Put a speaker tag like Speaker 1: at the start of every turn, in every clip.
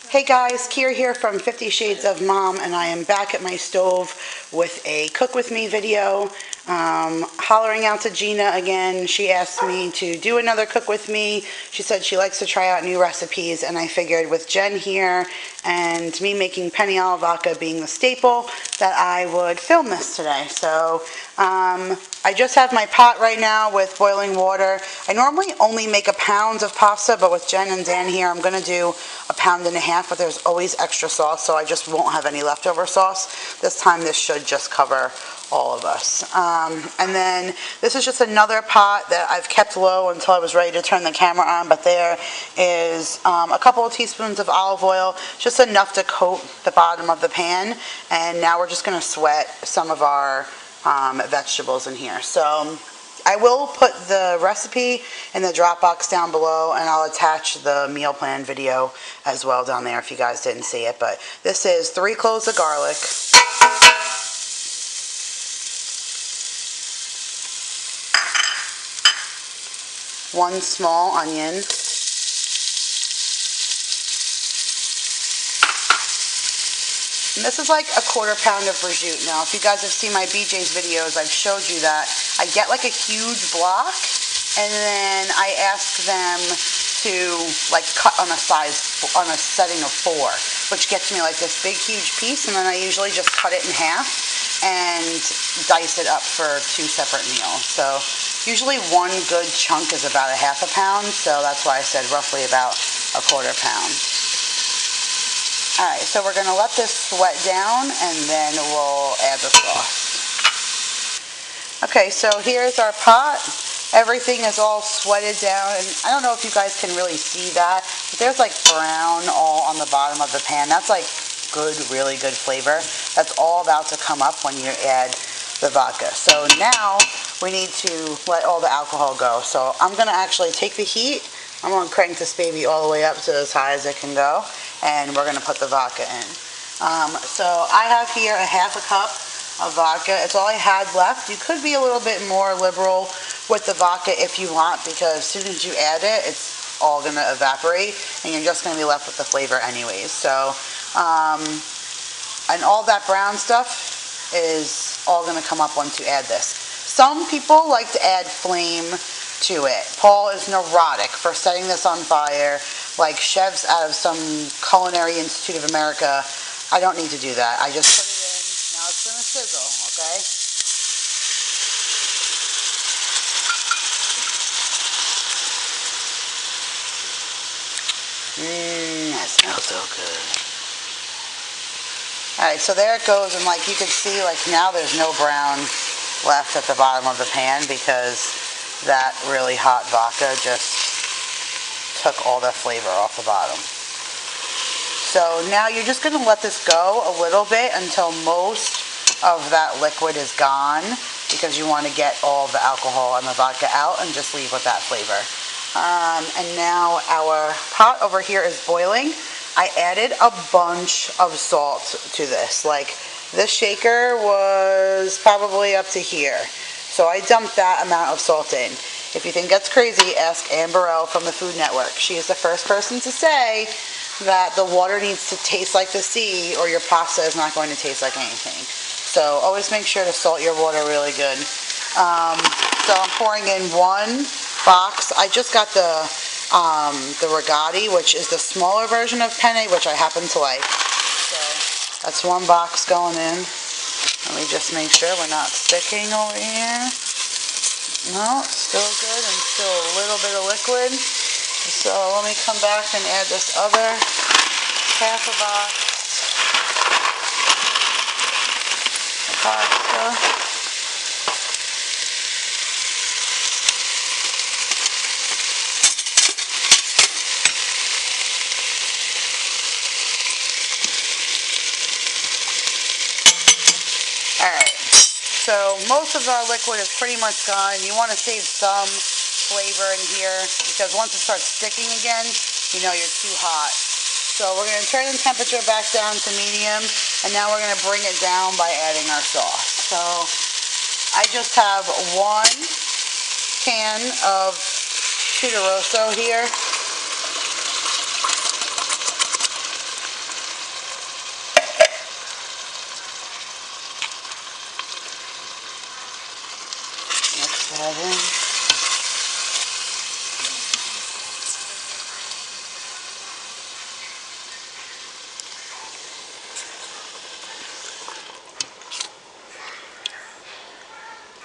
Speaker 1: Hey guys, Kier here from 50 Shades of Mom, and I am back at my stove with a cook with me video. Hollering out to Gina again. She asked me to do another cook with me. She said she likes to try out new recipes, and I figured with Jen here and me making penne alla vodka being the staple that I would film this today. So I just have my pot right now with boiling water. I normally only make a pound of pasta, but with Jen and Dan here, I'm going to do a pound and a half, but there's always extra sauce, so I just won't have any leftover sauce. This time this should just cover all of us. And then this is just another pot that I've kept low until I was ready to turn the camera on, but there is a couple of teaspoons of olive oil, just enough to coat the bottom of the pan, and now we're just going to sweat some of our vegetables in here. So I will put the recipe in the drop box down below, and I'll attach the meal plan video as well down there if you guys didn't see it. But this is 3 cloves of garlic, 1 small onion, and this is like a 1/4 pound of prosciutto. Now, if you guys have seen my BJ's videos, I've showed you that I get like a huge block, and then I ask them to like cut on a setting of 4, which gets me like this big huge piece, and then I usually just cut it in half and dice it up for 2 separate meals. So usually 1 good chunk is about a 1/2 pound, so that's why I said roughly about a 1/4 pound. Alright, so we're going to let this sweat down, and then we'll add the sauce. Okay, so here's our pot. Everything is all sweated down, and I don't know if you guys can really see that, but there's like brown all on the bottom of the pan. That's like good, really good flavor. That's all about to come up when you add the vodka. So now we need to let all the alcohol go. So I'm going to actually take the heat. I'm going to crank this baby all the way up to as high as it can go, and we're going to put the vodka in. So I have here a 1/2 cup of vodka. It's all I had left. You could be a little bit more liberal with the vodka if you want, because as soon as you add it, it's all going to evaporate, and you're just going to be left with the flavor anyways. So, and all that brown stuff is all going to come up once you add this. Some people like to add flame to it. Paul is neurotic for setting this on fire, like chefs out of some Culinary Institute of America. I don't need to do that. I just put it in. Now it's going to sizzle, okay? That smells so good. Alright, so there it goes, and like you can see, like now there's no brown left at the bottom of the pan because that really hot vodka just took all the flavor off the bottom. So now you're just going to let this go a little bit until most of that liquid is gone, because you want to get all the alcohol and the vodka out and just leave with that flavor. And now our pot over here is boiling. I added a bunch of salt to this. Like this shaker was probably up to here. So I dumped that amount of salt in. If you think that's crazy, ask Amber L from the Food Network. She is the first person to say that the water needs to taste like the sea, or your pasta is not going to taste like anything. So always make sure to salt your water really good. So I'm pouring in 1 box. I just got the rigatoni, which is the smaller version of penne, which I happen to like. So that's 1 box going in. Let me just make sure we're not sticking over here. No, still good, and still a little bit of liquid. So let me come back and add this other 1/2 box of pasta. Alright, so most of our liquid is pretty much gone. You want to save some flavor in here, because once it starts sticking again, you know you're too hot. So we're going to turn the temperature back down to medium, and now we're going to bring it down by adding our sauce. So I just have 1 can of tutto rosso here.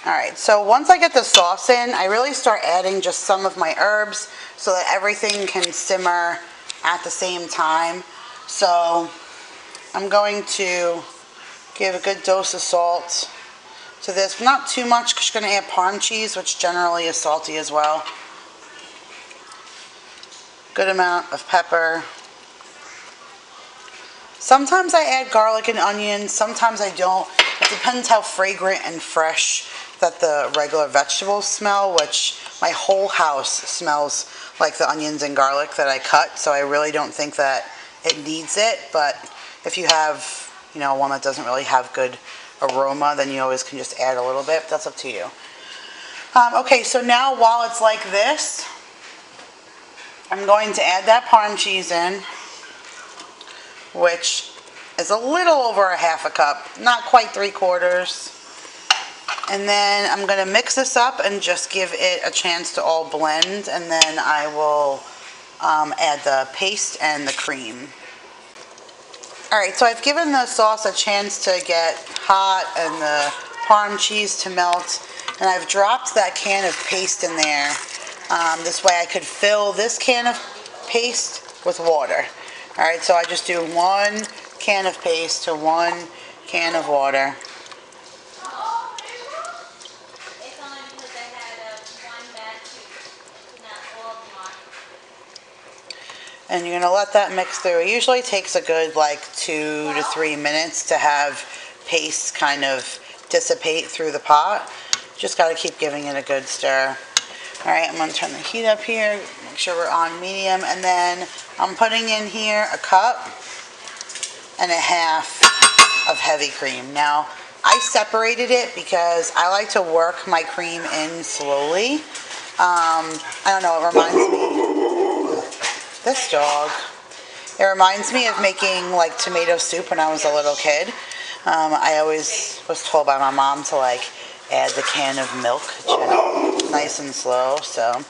Speaker 1: Alright, so once I get the sauce in, I really start adding just some of my herbs so that everything can simmer at the same time. So I'm going to give a good dose of salt to this. Not too much because you're going to add parm cheese, which generally is salty as well. Good amount of pepper. Sometimes I add garlic and onions, sometimes I don't. It depends how fragrant and fresh that the regular vegetables smell, which my whole house smells like the onions and garlic that I cut, so I really don't think that it needs it. But if you have, you know, one that doesn't really have good aroma, then you always can just add a little bit. That's up to you. Okay, so now while it's like this, I'm going to add that parm cheese in, which is a little over a half a cup, not quite 3/4. And then I'm going to mix this up and just give it a chance to all blend, and then I will add the paste and the cream. Alright, so I've given the sauce a chance to get hot and the parm cheese to melt, and I've dropped that can of paste in there. This way I could fill this can of paste with water. Alright, so I just do 1 can of paste to 1 can of water. And you're going to let that mix through. It usually takes a good like 2 to 3 minutes to have paste kind of dissipate through the pot. Just got to keep giving it a good stir. Alright, I'm going to turn the heat up here, make sure we're on medium, and then I'm putting in here 1.5 cups of heavy cream. Now, I separated it because I like to work my cream in slowly. I don't know, it reminds me, this dog, it reminds me of making like tomato soup when I was a little kid. I always was told by my mom to like add the can of milk nice and slow. So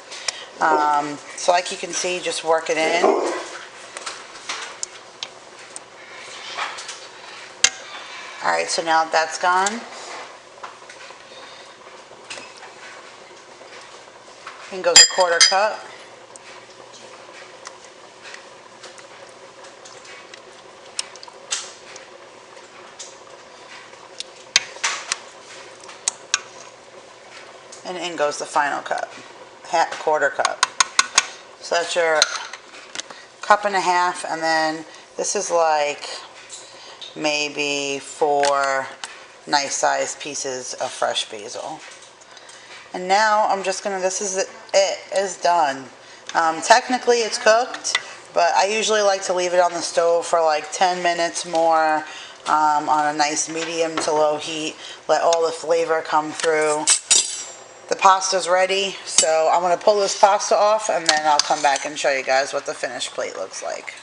Speaker 1: like you can see, just work it in. Alright, so now that's gone. In goes 1/4 cup. And in goes the final cup, 1/4 cup. So that's your 1.5 cups, and then this is like maybe 4 nice sized pieces of fresh basil. And now I'm just gonna, this is it, is done. Technically it's cooked, but I usually like to leave it on the stove for like 10 minutes more on a nice medium to low heat. Let all the flavor come through. The pasta's ready, so I'm going to pull this pasta off and then I'll come back and show you guys what the finished plate looks like.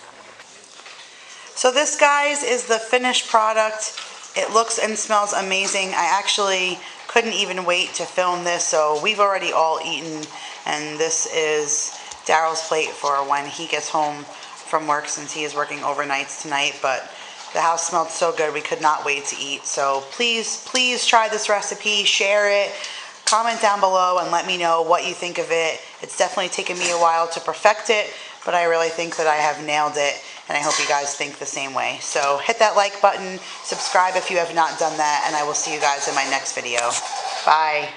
Speaker 1: So this, guys, is the finished product. It looks and smells amazing. I actually couldn't even wait to film this, so we've already all eaten, and this is Daryl's plate for when he gets home from work, since he is working overnights tonight. But the house smelled so good, we could not wait to eat. So please try this recipe, share it. Comment down below and let me know what you think of it. It's definitely taken me a while to perfect it, but I really think that I have nailed it, and I hope you guys think the same way. So hit that like button, subscribe if you have not done that, and I will see you guys in my next video. Bye.